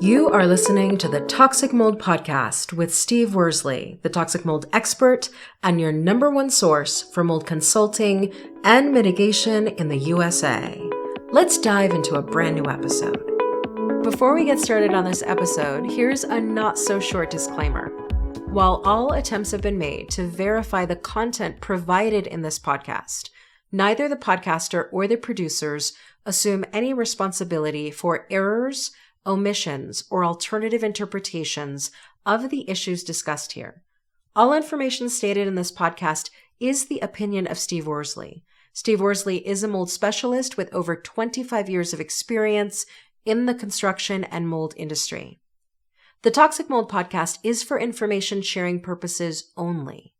You are listening to the Toxic Mold Podcast with Steve Worsley, the toxic mold expert and your number one source for mold consulting and mitigation in the USA. Let's dive into a brand new episode. Before we get started on this episode, here's a not so short disclaimer. While all attempts have been made to verify the content provided in this podcast, neither the podcaster or the producers assume any responsibility for errors, omissions, or alternative interpretations of the issues discussed here. All information stated in this podcast is the opinion of Steve Worsley. Steve Worsley is a mold specialist with over 25 years of experience in the construction and mold industry. The Toxic Mold Podcast is for information sharing purposes only.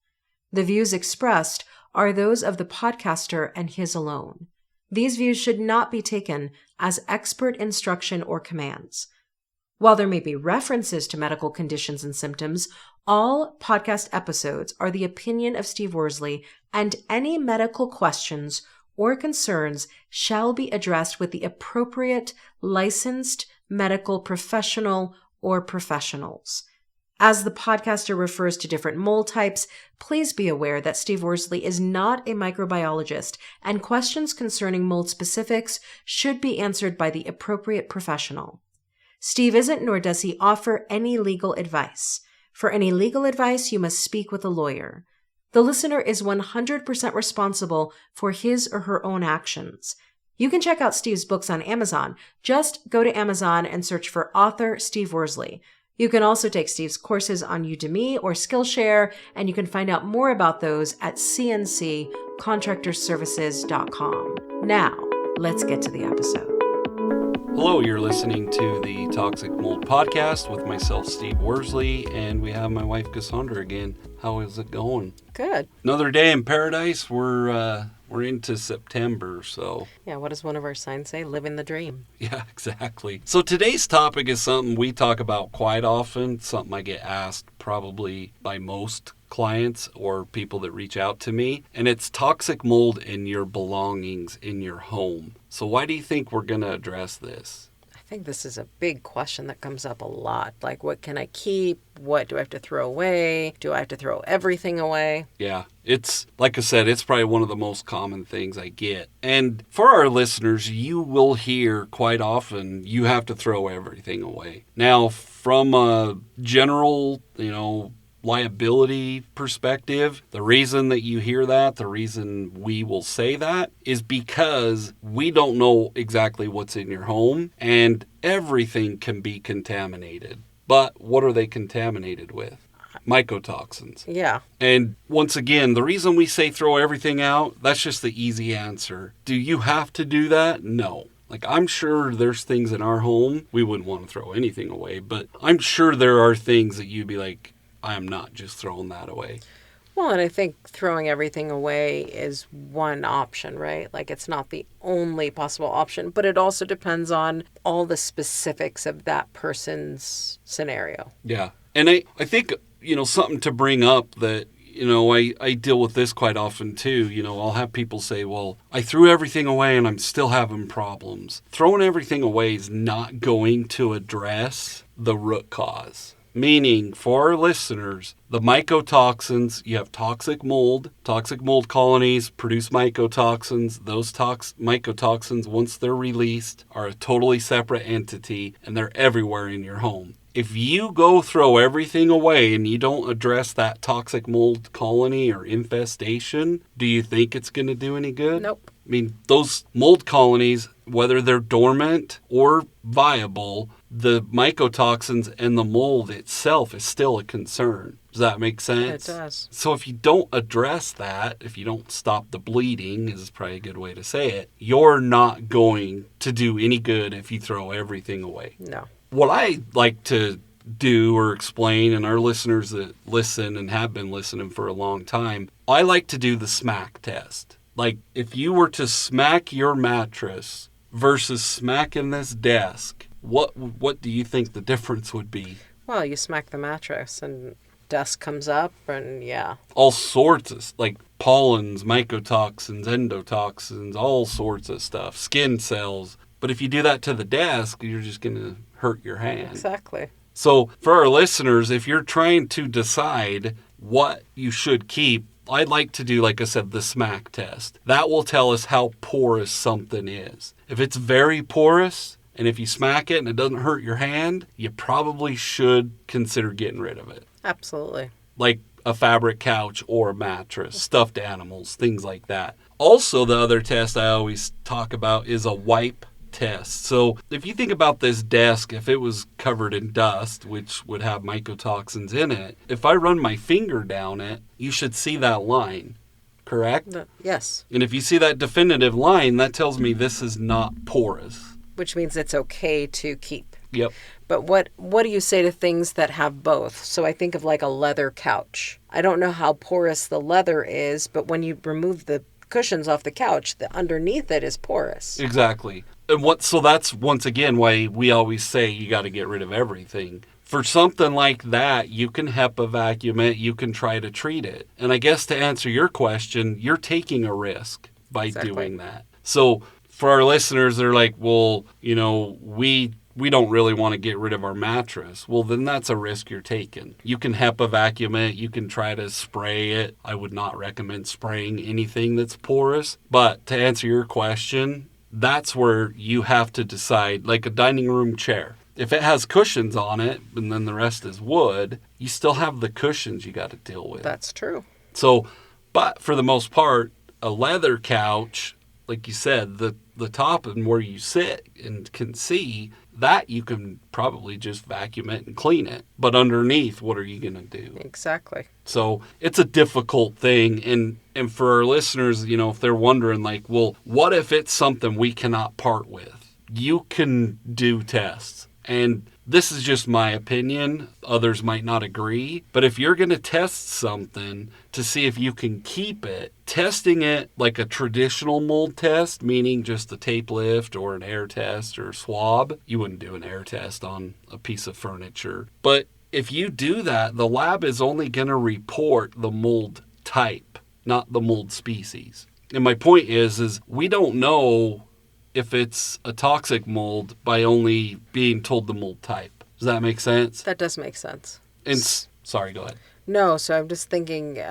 The views expressed are those of the podcaster and his alone. These views should not be taken as expert instruction or commands. While there may be references to medical conditions and symptoms, all podcast episodes are the opinion of Steve Worsley, and any medical questions or concerns shall be addressed with the appropriate licensed medical professional or professionals. As the podcaster refers to different mold types, please be aware that Steve Worsley is not a microbiologist, and questions concerning mold specifics should be answered by the appropriate professional. Steve isn't, nor does he offer any legal advice. For any legal advice, you must speak with a lawyer. The listener is 100% responsible for his or her own actions. You can check out Steve's books on Amazon. Just go to Amazon and search for author Steve Worsley. You can also take Steve's courses on Udemy or Skillshare, and you can find out more about those at cnccontractorservices.com. Now, let's get to the episode. Hello, you're listening to the Toxic Mold Podcast with myself, Steve Worsley, and we have my wife, Cassandra, again. How is it going? Good. Another day in paradise. We're into September, so... Yeah, what does one of our signs say? Living the dream. Yeah, exactly. So today's topic is something we talk about quite often, something I get asked probably by most clients or people that reach out to me, and it's toxic mold in your belongings in your home. So why do you think we're going to address this? I think this is a big question that comes up a lot. Like, what can I keep? What do I have to throw away? Do I have to throw everything away? Yeah, it's, like I said, it's probably one of the most common things I get. And for our listeners, you will hear quite often, you have to throw everything away. Now, from a general, liability perspective, the reason that you hear that, the reason we will say that is because we don't know exactly what's in your home, and everything can be contaminated. But what are they contaminated with? Mycotoxins. Yeah. And once again, the reason we say throw everything out, that's just the easy answer. Do you have to do that? No. Like, I'm sure there's things in our home, we wouldn't want to throw anything away, but I'm sure there are things that you'd be like, I am not just throwing that away. Well, and I think throwing everything away is one option, right? Like, it's not the only possible option, but it also depends on all the specifics of that person's scenario. Yeah. And I think, something to bring up that, I deal with this quite often too. I'll have people say, well, I threw everything away and I'm still having problems. Throwing everything away is not going to address the root cause. Meaning, for our listeners, the mycotoxins, you have toxic mold colonies produce mycotoxins. Those mycotoxins, once they're released, are a totally separate entity, and they're everywhere in your home. If you go throw everything away and you don't address that toxic mold colony or infestation, do you think it's going to do any good? Nope. I mean, those mold colonies, whether they're dormant or viable, the mycotoxins and the mold itself is still a concern. Does that make sense? It does. So if you don't address that, if you don't stop the bleeding, is probably a good way to say it, you're not going to do any good if you throw everything away. No. What I like to do or explain, and our listeners that listen and have been listening for a long time, I like to do the smack test. Like, if you were to smack your mattress versus smacking this desk, what do you think the difference would be? Well, you smack the mattress and dust comes up, and yeah. All sorts of, like, pollens, mycotoxins, endotoxins, all sorts of stuff, skin cells. But if you do that to the desk, you're just going to hurt your hand. Exactly. So for our listeners, if you're trying to decide what you should keep, I'd like to do, like I said, the smack test. That will tell us how porous something is. If it's very porous, and if you smack it and it doesn't hurt your hand, you probably should consider getting rid of it. Absolutely. Like a fabric couch or a mattress, stuffed animals, things like that. Also, the other test I always talk about is a wipe test. So if you think about this desk, if it was covered in dust, which would have mycotoxins in it, if I run my finger down it, you should see that line, correct? Yes. And if you see that definitive line, that tells me this is not porous. Which means it's okay to keep. Yep. But what do you say to things that have both? So I think of like a leather couch. I don't know how porous the leather is, but when you remove the cushions off the couch, the underneath it is porous. Exactly. And so that's once again why we always say you got to get rid of everything. For something like that, you can HEPA vacuum it, you can try to treat it. And I guess to answer your question, you're taking a risk by doing that. So for our listeners, they're like, well, we don't really want to get rid of our mattress. Well, then that's a risk you're taking. You can HEPA vacuum it. You can try to spray it. I would not recommend spraying anything that's porous. But to answer your question, that's where you have to decide, like a dining room chair. If it has cushions on it and then the rest is wood, you still have the cushions you got to deal with. That's true. So, but for the most part, a leather couch, like you said, the top and where you sit and can see, that you can probably just vacuum it and clean it. But underneath, what are you going to do? Exactly. So it's a difficult thing. And for our listeners, if they're wondering, like, well, what if it's something we cannot part with? You can do tests. And this is just my opinion. Others might not agree. But if you're going to test something to see if you can keep it, testing it like a traditional mold test, meaning just a tape lift or an air test or a swab, you wouldn't do an air test on a piece of furniture. But if you do that, the lab is only going to report the mold type, not the mold species. And my point is we don't know if it's a toxic mold by only being told the mold type. Does that make sense? That does make sense. And sorry, go ahead. No, so I'm just thinking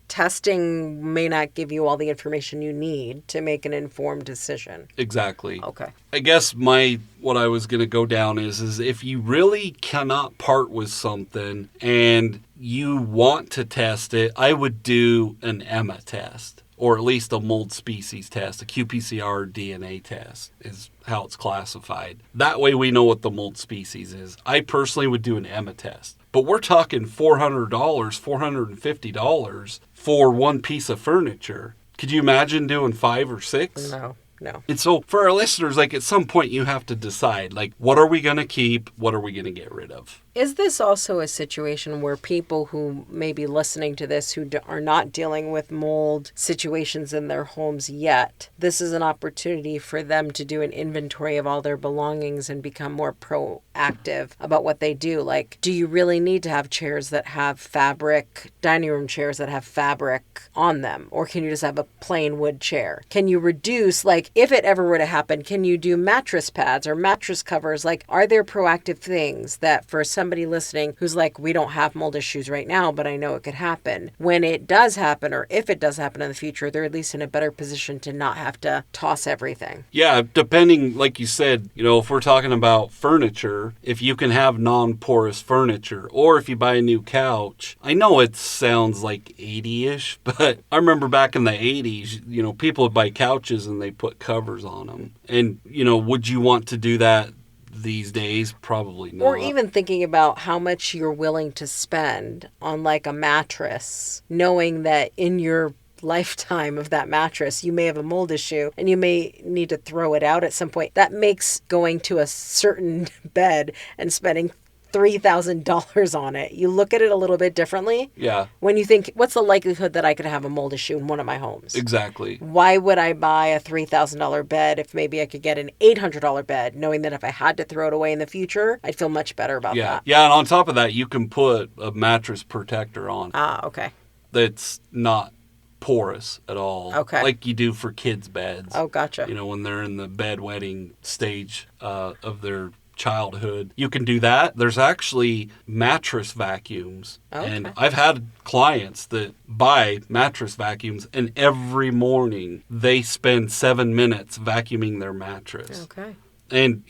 testing may not give you all the information you need to make an informed decision. Exactly. Okay. I guess what I was going to go down is if you really cannot part with something and you want to test it, I would do an EMA test. Or at least a mold species test, a qPCR DNA test is how it's classified. That way we know what the mold species is. I personally would do an EMA test. But we're talking $400, $450 for one piece of furniture. Could you imagine doing 5 or 6? No. And so for our listeners, like at some point you have to decide, like, what are we going to keep? What are we going to get rid of? Is this also a situation where people who may be listening to this who are not dealing with mold situations in their homes yet, this is an opportunity for them to do an inventory of all their belongings and become more proactive about what they do? Like, do you really need to have chairs that have fabric, dining room chairs that have fabric on them? Or can you just have a plain wood chair? Can you reduce, like, if it ever were to happen, can you do mattress pads or mattress covers? Like, are there proactive things that for somebody listening who's like, we don't have mold issues right now, but I know it could happen. When it does happen, or if it does happen in the future, they're at least in a better position to not have to toss everything. Yeah, depending, like you said, if we're talking about furniture, if you can have non-porous furniture, or if you buy a new couch, I know it sounds like 80-ish, but I remember back in the 80s, people would buy couches and they put covers on them. And, would you want to do that these days? Probably not. Or even thinking about how much you're willing to spend on like a mattress, knowing that in your lifetime of that mattress, you may have a mold issue and you may need to throw it out at some point. That makes going to a certain bed and spending $3,000 on it. You look at it a little bit differently. Yeah. When you think, what's the likelihood that I could have a mold issue in one of my homes? Exactly. Why would I buy a $3,000 bed if maybe I could get an $800 bed, knowing that if I had to throw it away in the future, I'd feel much better about that. Yeah, and on top of that, you can put a mattress protector on. Ah, okay. That's not porous at all. Okay. Like you do for kids' beds. Oh, gotcha. When th're in the bedwetting stage of their childhood. You can do that. There's actually mattress vacuums. Okay. And I've had clients that buy mattress vacuums, and every morning they spend 7 minutes vacuuming their mattress. Okay. And,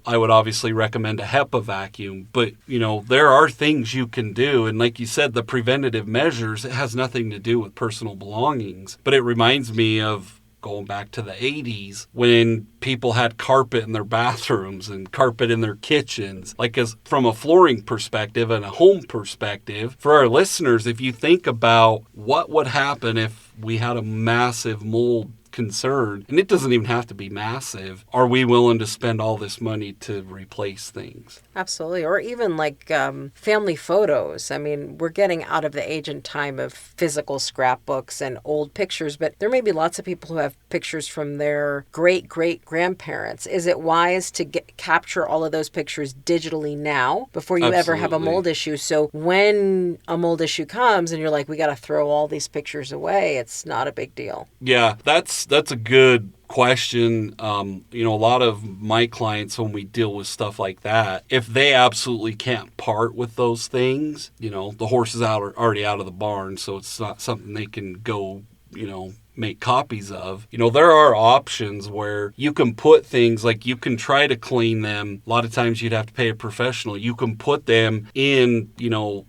I would obviously recommend a HEPA vacuum, but, there are things you can do. And like you said, the preventative measures, it has nothing to do with personal belongings. But it reminds me of going back to the 80s when people had carpet in their bathrooms and carpet in their kitchens. Like, as from a flooring perspective and a home perspective, for our listeners, if you think about what would happen if we had a massive mold concern, and it doesn't even have to be massive, are we willing to spend all this money to replace things? Absolutely. Or even like family photos. I mean, we're getting out of the age and time of physical scrapbooks and old pictures, but there may be lots of people who have pictures from their great-great-grandparents. Is it wise to capture all of those pictures digitally now before you ever have a mold issue? So when a mold issue comes and you're like, we got to throw all these pictures away, it's not a big deal. Yeah, that's a good question. A lot of my clients, when we deal with stuff like that, if they absolutely can't part with those things, the horse is already out of the barn, so it's not something they can go, make copies of. There are options where you can put things, like you can try to clean them. A lot of times you'd have to pay a professional. You can put them in,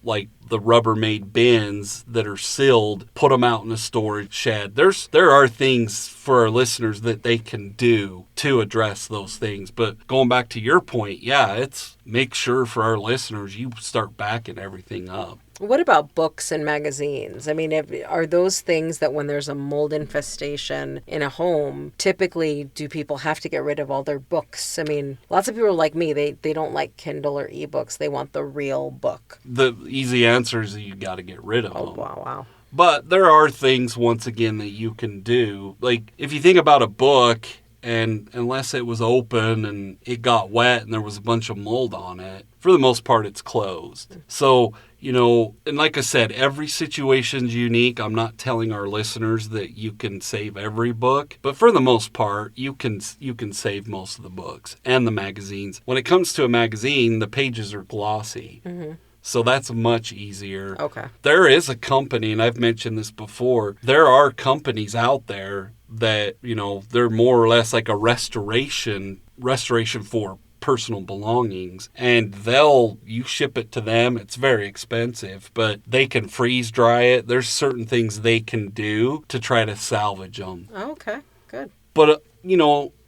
like the Rubbermaid bins that are sealed, put them out in a storage shed. There are things for our listeners that they can do to address those things. But going back to your point, yeah, it's make sure for our listeners you start backing everything up. What about books and magazines? I mean, are those things that when there's a mold infestation in a home, typically do people have to get rid of all their books? I mean, lots of people are like me. They don't like Kindle or ebooks. They want the real book. The easy answer is you got to get rid of them. Oh, wow. But there are things, once again, that you can do. Like, if you think about a book, and unless it was open and it got wet and there was a bunch of mold on it, for the most part, it's closed. So, and like I said, every situation's unique. I'm not telling our listeners that you can save every book, but for the most part, you can save most of the books and the magazines. When it comes to a magazine, the pages are glossy. Mm-hmm. So that's much easier. Okay. There is a company, and I've mentioned this before, there are companies out there that, they're more or less like a restoration for personal belongings, and you ship it to them. It's very expensive, but they can freeze dry it. There's certain things they can do to try to salvage them. Okay, good. But,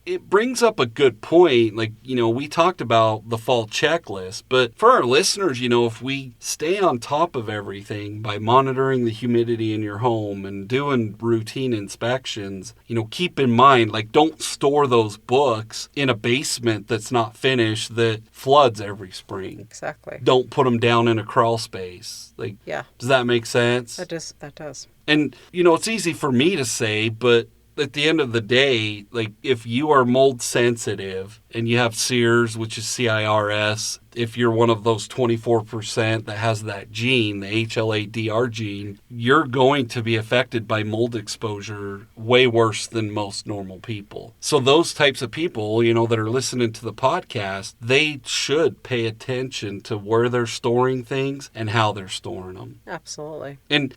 it brings up a good point. Like, we talked about the fall checklist, but for our listeners, if we stay on top of everything by monitoring the humidity in your home and doing routine inspections, keep in mind, like, don't store those books in a basement that's not finished that floods every spring. Exactly. Don't put them down in a crawl space. Like, yeah. Does that make sense? That does. And, it's easy for me to say, but at the end of the day, like, if you are mold sensitive and you have CIRS, which is CIRS, if you're one of those 24% that has that gene, the HLA-DR gene, you're going to be affected by mold exposure way worse than most normal people. So those types of people, that are listening to the podcast, they should pay attention to where they're storing things and how they're storing them. Absolutely. And,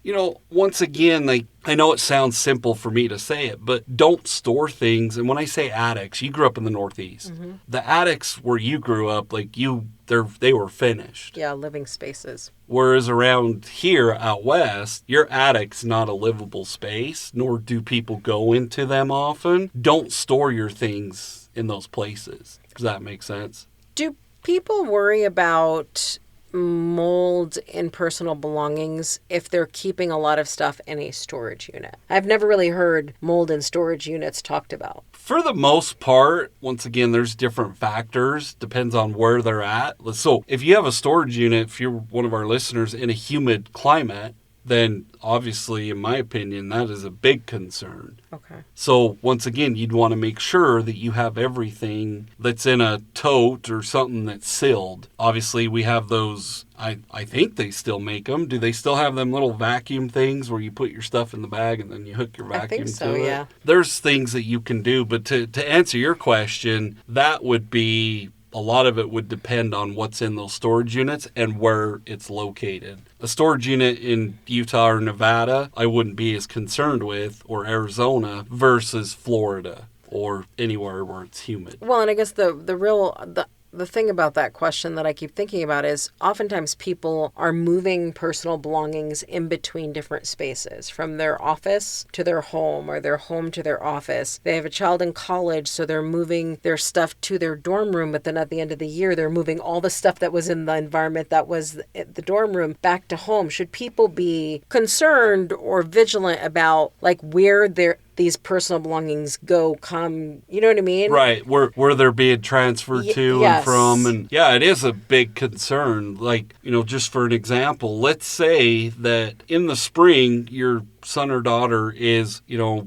once again, like, I know it sounds simple for me to say it, but don't store things. And when I say attics, you grew up in the Northeast. Mm-hmm. The attics where you grew up, like, they were finished. Yeah, living spaces. Whereas around here out west, your attic's not a livable space, nor do people go into them often. Don't store your things in those places. Does that make sense? Do people worry about mold in personal belongings if they're keeping a lot of stuff in a storage unit? I've never really heard mold in storage units talked about. For the most part, once again, there's different factors. Depends on where they're at. So if you have a storage unit, if you're one of our listeners, in a humid climate, then obviously, in my opinion, that is a big concern. Okay. So once again, you'd want to make sure that you have everything that's in a tote or something that's sealed. Obviously, we have those, I think they still make them. Do they still have them little vacuum things where you put your stuff in the bag and then you hook your vacuum to it? Yeah. There's things that you can do, but to answer your question, that would be a lot of it would depend on what's in those storage units and where it's located. A storage unit in Utah or Nevada, I wouldn't be as concerned with, or Arizona versus Florida or anywhere where it's humid. Well, and I guess the thing about that question that I keep thinking about is oftentimes people are moving personal belongings in between different spaces, from their office to their home or their home to their office. They have a child in college, so they're moving their stuff to their dorm room, but then at the end of the year, they're moving all the stuff that was in the environment that was the dorm room back to home. Should people be concerned or vigilant about like where these personal belongings come, you know what I mean? Right, where they're being transferred to yes. and from. And yeah, it is a big concern. Like, just for an example, let's say that in the spring, your son or daughter is,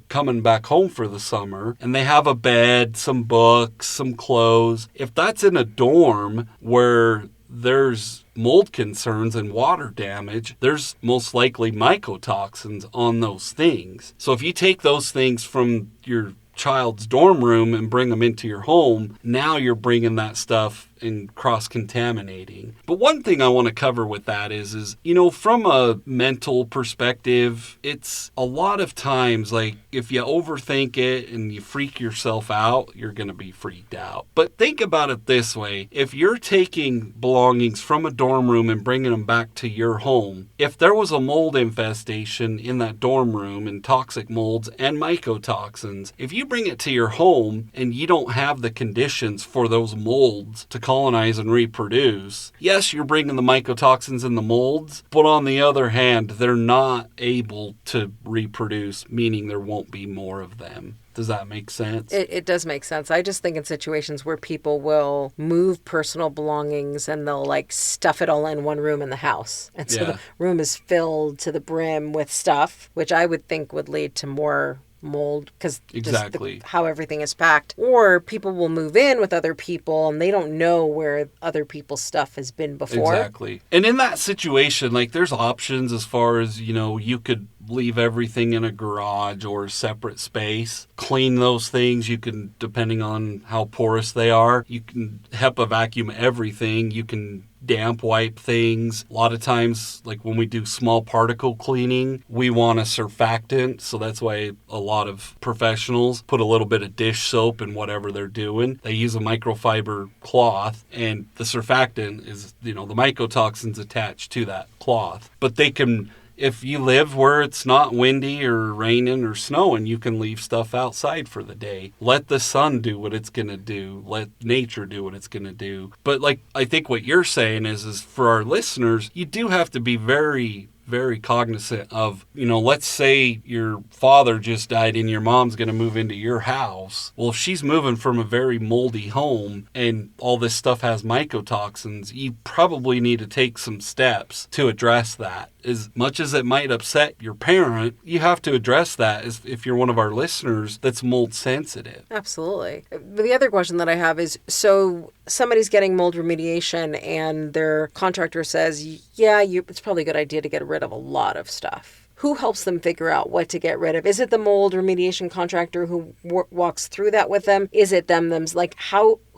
coming back home for the summer and they have a bed, some books, some clothes. If that's in a dorm where there's mold concerns and water damage, there's most likely mycotoxins on those things. So if you take those things from your child's dorm room and bring them into your home, now you're bringing that stuff and cross-contaminating. But one thing I want to cover with that is from a mental perspective, it's a lot of times, like, if you overthink it and you freak yourself out, you're going to be freaked out. But think about it this way. If you're taking belongings from a dorm room and bringing them back to your home, if there was a mold infestation in that dorm room and toxic molds and mycotoxins, if you bring it to your home and you don't have the conditions for those molds to colonize and reproduce, yes, you're bringing the mycotoxins and the molds, but on the other hand, they're not able to reproduce, meaning there won't be more of them. Does that make sense? It does make sense. I just think in situations where people will move personal belongings and they'll like stuff it all in one room in the house. And so the room is filled to the brim with stuff, which I would think would lead to more mold because exactly how everything is packed. Or people will move in with other people and they don't know where other people's stuff has been before. Exactly. And in that situation, like, there's options as far as, you could leave everything in a garage or a separate space. Clean those things. You can, depending on how porous they are, you can HEPA vacuum everything. You can damp wipe things. A lot of times, like when we do small particle cleaning, we want a surfactant. So that's why a lot of professionals put a little bit of dish soap in whatever they're doing. They use a microfiber cloth, and the surfactant is, the mycotoxins attached to that cloth. But they can, if you live where it's not windy or raining or snowing, you can leave stuff outside for the day. Let the sun do what it's going to do. Let nature do what it's going to do. But like, I think what you're saying is for our listeners, you do have to be very, very cognizant of, let's say your father just died and your mom's going to move into your house. Well, if she's moving from a very moldy home and all this stuff has mycotoxins, you probably need to take some steps to address that. As much as it might upset your parent, you have to address that if you're one of our listeners that's mold sensitive. Absolutely. The other question that I have is, so somebody's getting mold remediation and their contractor says, it's probably a good idea to get rid of a lot of stuff. Who helps them figure out what to get rid of? Is it the mold remediation contractor who walks through that with them? Is it them? Like,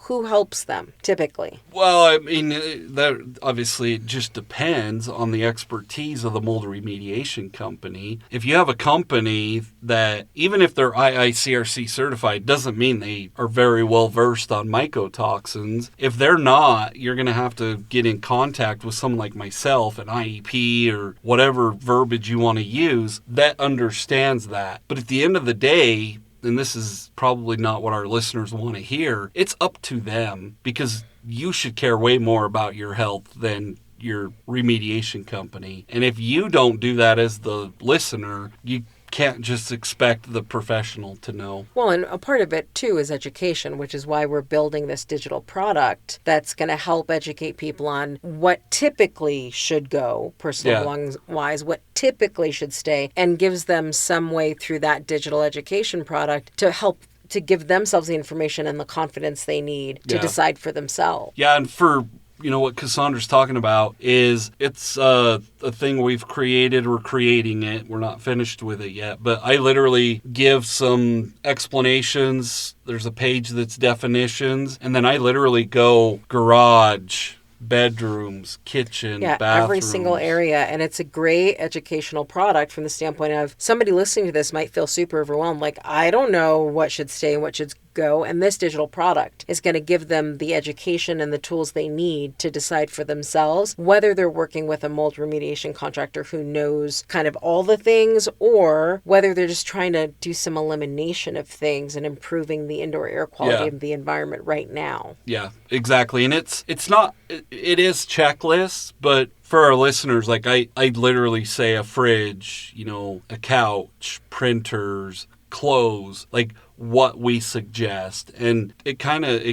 who helps them typically? Well, I mean, that obviously it just depends on the expertise of the mold remediation company. If you have a company that, even if they're IICRC certified, doesn't mean they are very well versed on mycotoxins. If they're not, you're going to have to get in contact with someone like myself, an IEP or whatever verbiage you want to use, that understands that. But at the end of the day, and this is probably not what our listeners want to hear, it's up to them, because you should care way more about your health than your remediation company. And if you don't do that as the listener, you can't just expect the professional to know. Well, and a part of it too is education, which is why we're building this digital product that's going to help educate people on what typically should go, personal belongings wise, what typically should stay, and gives them some way through that digital education product to help to give themselves the information and the confidence they need to decide for themselves. Yeah, and for what Cassandra's talking about is it's a thing we've created. We're creating it. We're not finished with it yet. But I literally give some explanations. There's a page that's definitions. And then I literally go garage, bedrooms, kitchen, yeah, bathrooms. every single area. And it's a great educational product from the standpoint of somebody listening to this might feel super overwhelmed. Like, I don't know what should stay and what should go. And this digital product is going to give them the education and the tools they need to decide for themselves whether they're working with a mold remediation contractor who knows kind of all the things, or whether they're just trying to do some elimination of things and improving the indoor air quality of the environment right now. Yeah, exactly. And it is checklists, but for our listeners, like I literally say a fridge, a couch, printers, clothes, like what we suggest. And it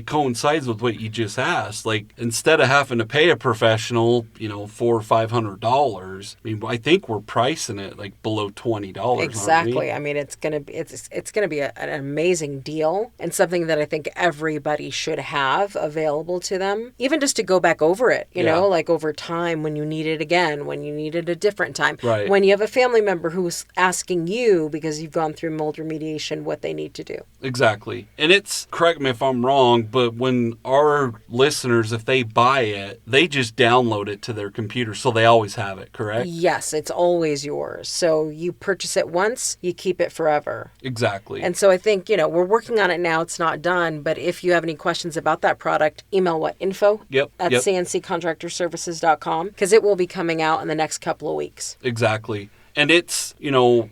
coincides with what you just asked. Like, instead of having to pay a professional, $400 or $500, I mean, I think we're pricing it like below $20. Exactly. I mean, it's gonna be an amazing deal, and something that I think everybody should have available to them, even just to go back over it, you know, like over time, when you need it again, when you need it a different time, right, when you have a family member who's asking you, because you've gone through mold remediation, what they need to do. Exactly. And correct me if I'm wrong, but when our listeners, if they buy it, they just download it to their computer, so they always have it, correct? Yes, it's always yours. So you purchase it once, you keep it forever. Exactly. And so I think, we're working on it now. It's not done, but if you have any questions about that product, email info at cnccontractorservices.com, because it will be coming out in the next couple of weeks. Exactly. And it's,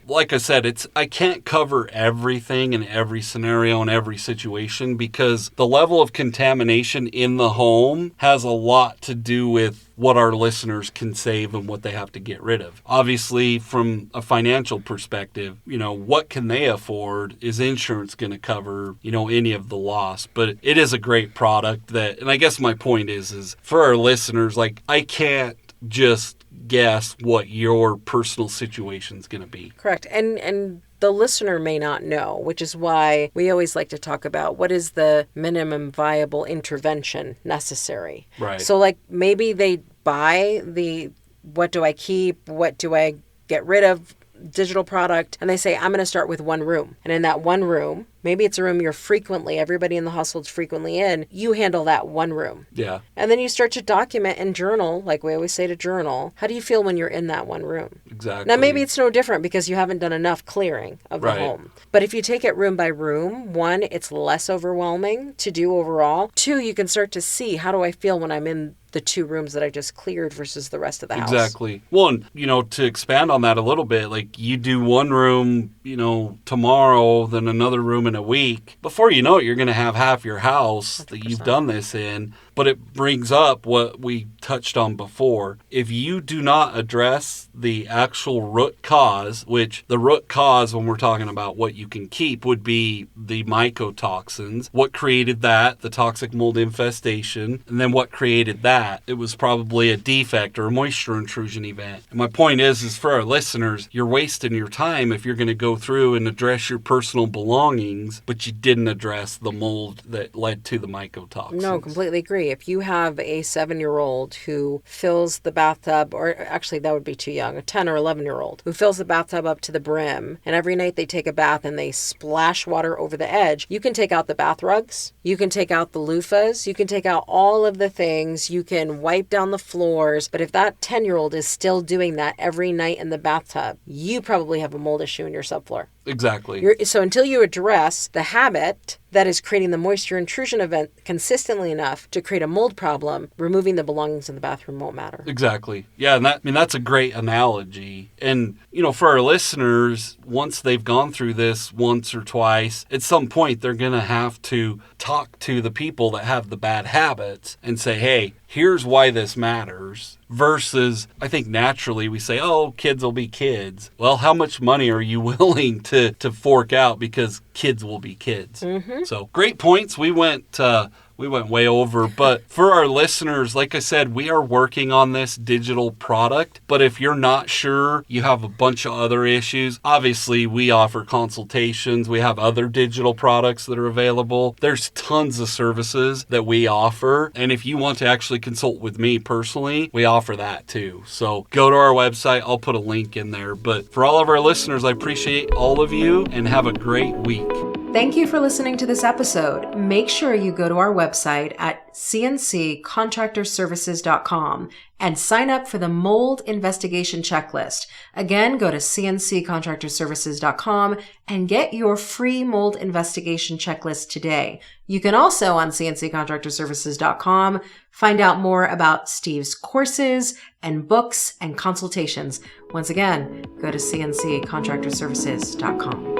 like I said, I can't cover everything in every scenario and every situation, because the level of contamination in the home has a lot to do with what our listeners can save and what they have to get rid of. Obviously, from a financial perspective, what can they afford? Is insurance going to cover, any of the loss? But it is a great product and I guess my point is for our listeners, like, I can't just guess what your personal situation is going to be. Correct. And the listener may not know, which is why we always like to talk about what is the minimum viable intervention necessary. Right. So, like, maybe they buy what do I keep, what do I get rid of digital product, and they say, I'm going to start with one room. And in that one room, maybe it's a room everybody in the household's frequently in, you handle that one room. Yeah. And then you start to document and journal, like we always say to journal, how do you feel when you're in that one room? Exactly. Now, maybe it's no different because you haven't done enough clearing of the home. But if you take it room by room, one, it's less overwhelming to do overall. Two, you can start to see, how do I feel when I'm in the two rooms that I just cleared versus the rest of the house. Exactly. Well, and, to expand on that a little bit, like, you do one room, tomorrow, then another room in a week. Before you know it, you're going to have half your house 100%. That you've done this in. But it brings up what we touched on before. If you do not address the actual root cause, which the root cause, when we're talking about what you can keep, would be the mycotoxins. What created that? The toxic mold infestation. And then what created that? It was probably a defect or a moisture intrusion event. And my point is for our listeners, you're wasting your time if you're going to go through and address your personal belongings, but you didn't address the mold that led to the mycotoxins. No, completely agree. If you have a 7-year-old who fills the bathtub, or actually that would be too young, a 10 or 11-year-old who fills the bathtub up to the brim, and every night they take a bath and they splash water over the edge, you can take out the bath rugs, you can take out the loofahs, you can take out all of the things, you can wipe down the floors, but if that 10-year-old is still doing that every night in the bathtub, you probably have a mold issue in your subfloor. Exactly. So until you address the habit that is creating the moisture intrusion event consistently enough to create a mold problem, removing the belongings in the bathroom won't matter. Exactly. Yeah, and that's a great analogy. And, for our listeners, once they've gone through this once or twice, at some point they're going to have to talk to the people that have the bad habits and say, hey, here's why this matters. Versus, I think naturally we say, oh, kids will be kids. Well, how much money are you willing to fork out because kids will be kids? Mm-hmm. So great points. We went we went way over. But for our listeners, like I said, we are working on this digital product. But if you're not sure, you have a bunch of other issues, obviously we offer consultations. We have other digital products that are available. There's tons of services that we offer. And if you want to actually consult with me personally, we offer that too. So go to our website. I'll put a link in there. But for all of our listeners, I appreciate all of you and have a great week. Thank you for listening to this episode. Make sure you go to our website at cnccontractorservices.com and sign up for the mold investigation checklist. Again, go to cnccontractorservices.com and get your free mold investigation checklist today. You can also on cnccontractorservices.com find out more about Steve's courses and books and consultations. Once again, go to cnccontractorservices.com.